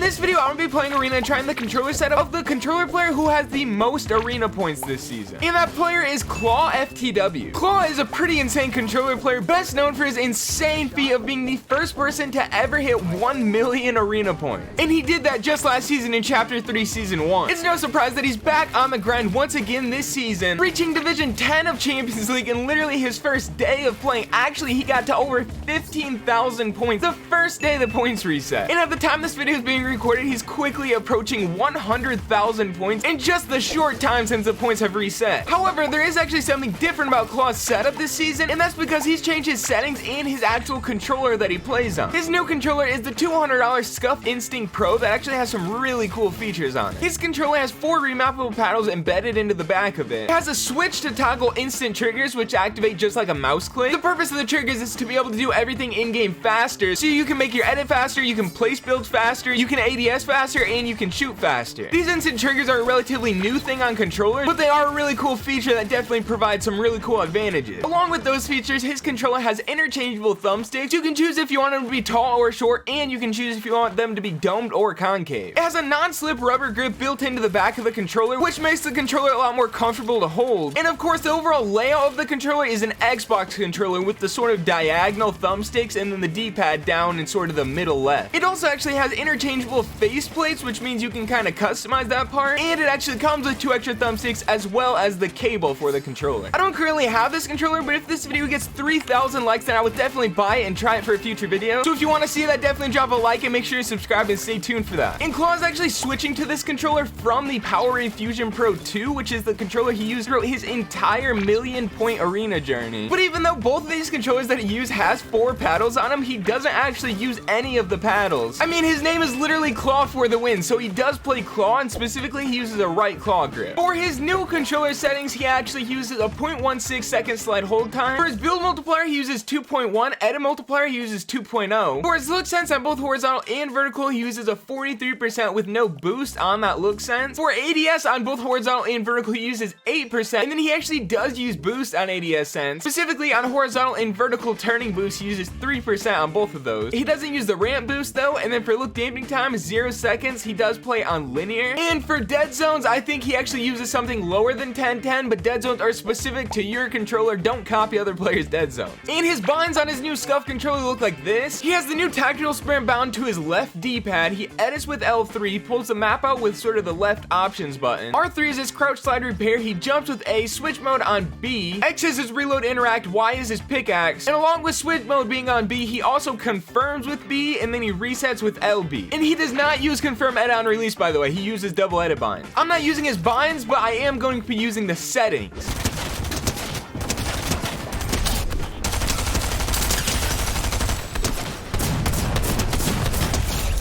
this video, I'm gonna be playing Arena and trying the controller setup of the controller player who has the most Arena points this season. And that player is clawftw. Claw is a pretty insane controller player, best known for his insane feat of being the first person to ever hit 1 million Arena points. And he did that just last season in Chapter 3, Season 1. It's no surprise that he's back on the grind once again this season, reaching Division 10 of Champions League in literally his first day of playing. Actually, he got to over 15,000 points the first day the points reset. And at the time this video is being recorded, he's quickly approaching 100,000 points in just the short time since the points have reset. However, there is actually something different about Claw's setup this season, and that's because he's changed his settings and his actual controller that he plays on. His new controller is the $200 Scuff Instinct Pro that actually has some really cool features on it. His controller has 4 remappable paddles embedded into the back of it. It has a switch to toggle instant triggers which activate just like a mouse click. The purpose of the triggers is to be able to do everything in-game faster, so you can make your edit faster, you can place builds faster, you can ADS faster, and you can shoot faster. These instant triggers are a relatively new thing on controllers, but they are a really cool feature that definitely provides some really cool advantages. Along with those features, his controller has interchangeable thumbsticks. You can choose if you want them to be tall or short, and you can choose if you want them to be domed or concave. It has a non-slip rubber grip built into the back of the controller, which makes the controller a lot more comfortable to hold. And of course, the overall layout of the controller is an Xbox controller with the sort of diagonal thumbsticks and then the D-pad down in sort of the middle left. It also actually has interchangeable face plates, which means you can kind of customize that part, and it actually comes with 2 extra thumbsticks as well as the cable for the controller. I don't currently have this controller, but if this video gets 3,000 likes, then I would definitely buy it and try it for a future video. So if you want to see that, definitely drop a like and make sure to subscribe and stay tuned for that. And Claw is actually switching to this controller from the Powerade Fusion Pro 2, which is the controller he used throughout his entire million-point Arena journey. But even though both of these controllers that he used has 4 paddles on him, he doesn't actually use any of the paddles. I mean, his name is literally Claw for the win, so he does play Claw, and specifically he uses a right claw grip. For his new controller settings, he actually uses a 0.16 second slide hold time. For his build multiplier, he uses 2.1. Edit multiplier, he uses 2.0. For his look sense on both horizontal and vertical, he uses a 43% with no boost on that look sense. For ADS on both horizontal and vertical, he uses 8%, and then he actually does use boost on ADS sense. Specifically on horizontal and vertical turning boost, he uses 3% on both of those. He doesn't use the ramp boost though, and then for look damping time, 0 seconds, he does play on linear. And for dead zones, I think he actually uses something lower than 1010, but dead zones are specific to your controller. Don't copy other players' dead zones. And his binds on his new Scuff controller look like this. He has the new tactical sprint bound to his left D-pad. He edits with L3, pulls the map out with sort of the left options button. R3 is his crouch slide repair. He jumps with A, switch mode on B. X is his reload interact, Y is his pickaxe. And along with switch mode being on B, he also confirms with B, and then he resets with LB. And he does not use confirm edit on release, by the way. He uses double edit binds. I'm not using his binds, but I am going to be using the settings.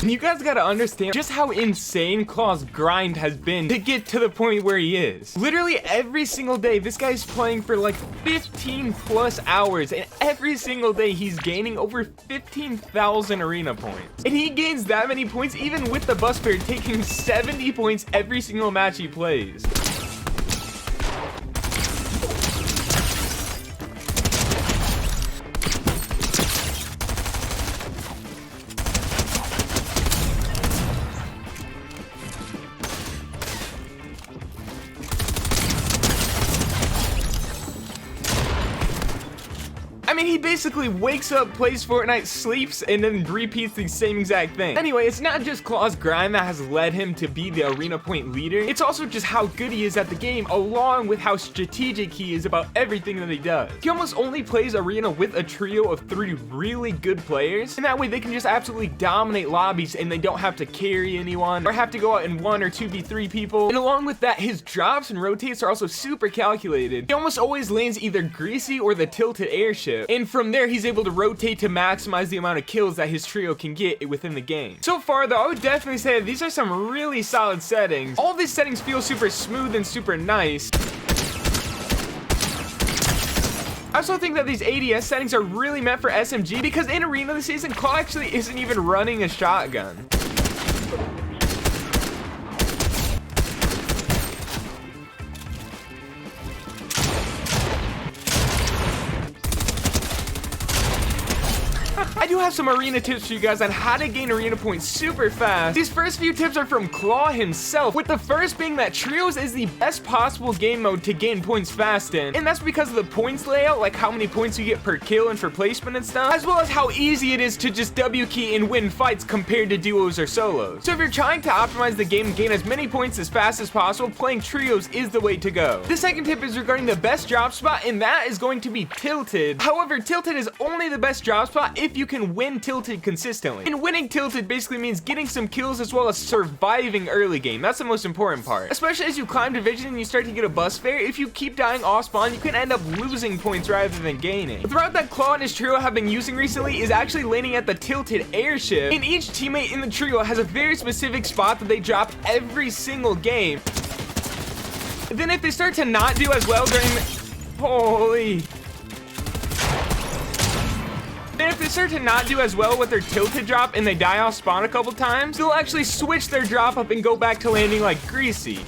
And you guys gotta understand just how insane Claw's grind has been to get to the point where he is. Literally every single day, this guy's playing for like 15 plus hours, and every single day he's gaining over 15,000 Arena points. And he gains that many points even with the bus pair taking 70 points every single match he plays. I mean, he basically wakes up, plays Fortnite, sleeps, and then repeats the same exact thing. Anyway, it's not just Claw's grind that has led him to be the Arena point leader. It's also just how good he is at the game, along with how strategic he is about everything that he does. He almost only plays Arena with a trio of 3 really good players, and that way they can just absolutely dominate lobbies and they don't have to carry anyone or have to go out in 1 or 2v3 people. And along with that, his drops and rotates are also super calculated. He almost always lands either greasy or the tilted airship. And from there, he's able to rotate to maximize the amount of kills that his trio can get within the game. So far, though, I would definitely say that these are some really solid settings. All these settings feel super smooth and super nice. I also think that these ADS settings are really meant for SMG because in Arena this season, Claw actually isn't even running a shotgun. I do do have some arena tips for you guys on how to gain arena points super fast. These first few tips are from Claw himself, with the first being that trios is the best possible game mode to gain points fast in, and that's because of the points layout, like how many points you get per kill and for placement and stuff, as well as how easy it is to just W key and win fights compared to duos or solos. So if you're trying to optimize the game and gain as many points as fast as possible, playing trios is the way to go. The second tip is regarding the best drop spot, and that is going to be tilted. However, tilted is only the best drop spot if you can win tilted consistently. And winning tilted basically means getting some kills as well as surviving early game. That's the most important part. Especially as you climb division and you start to get a bus fare, if you keep dying off spawn, you can end up losing points rather than gaining. The route that Claw and his trio have been using recently is actually landing at the tilted airship, and each teammate in the trio has a very specific spot that they drop every single game. Then if they start to not do as well during the... Holy... Then if they start to not do as well with their tilted drop and they die off spawn a couple times, they'll actually switch their drop up and go back to landing like greasy.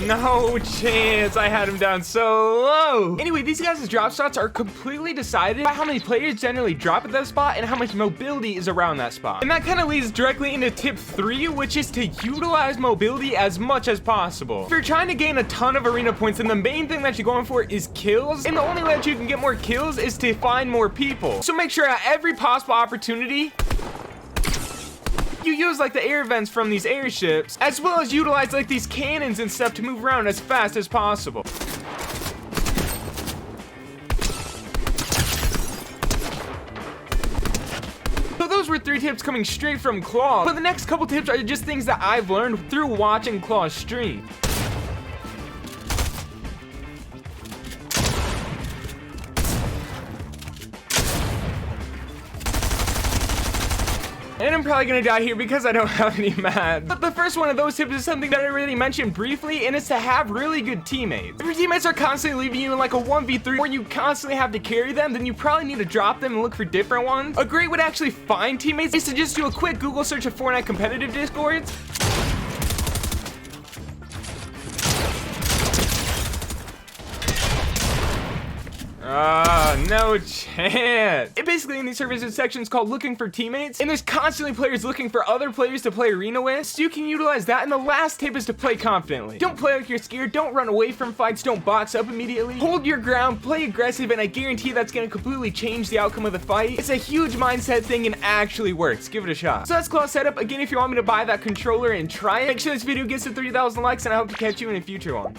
No chance, I had him down so low. Anyway, these guys' drop spots are completely decided by how many players generally drop at that spot and how much mobility is around that spot. And that kind of leads directly into tip 3, which is to utilize mobility as much as possible. If you're trying to gain a ton of arena points, then the main thing that you're going for is kills, and the only way that you can get more kills is to find more people. So make sure at every possible opportunity, you use like the air vents from these airships, as well as utilize like these cannons and stuff to move around as fast as possible. So those were 3 tips coming straight from Claw, but the next couple tips are just things that I've learned through watching Claw's stream. And I'm probably gonna die here because I don't have any mats. But the first one of those tips is something that I already mentioned briefly, and it's to have really good teammates. If your teammates are constantly leaving you in like a 1v3 where you constantly have to carry them, then you probably need to drop them and look for different ones. A great way to actually find teammates is to just do a quick Google search of Fortnite competitive discords. No chance. It basically in these servers is sections called looking for teammates, and there's constantly players looking for other players to play arena with, so you can utilize that. And the last tip is to play confidently. Don't play like you're scared, don't run away from fights, don't box up immediately. Hold your ground, play aggressive, and I guarantee that's gonna completely change the outcome of the fight. It's a huge mindset thing and actually works. Give it a shot. So that's Claw's setup. Again, if you want me to buy that controller and try it, make sure this video gets to 3,000 likes, and I hope to catch you in a future one.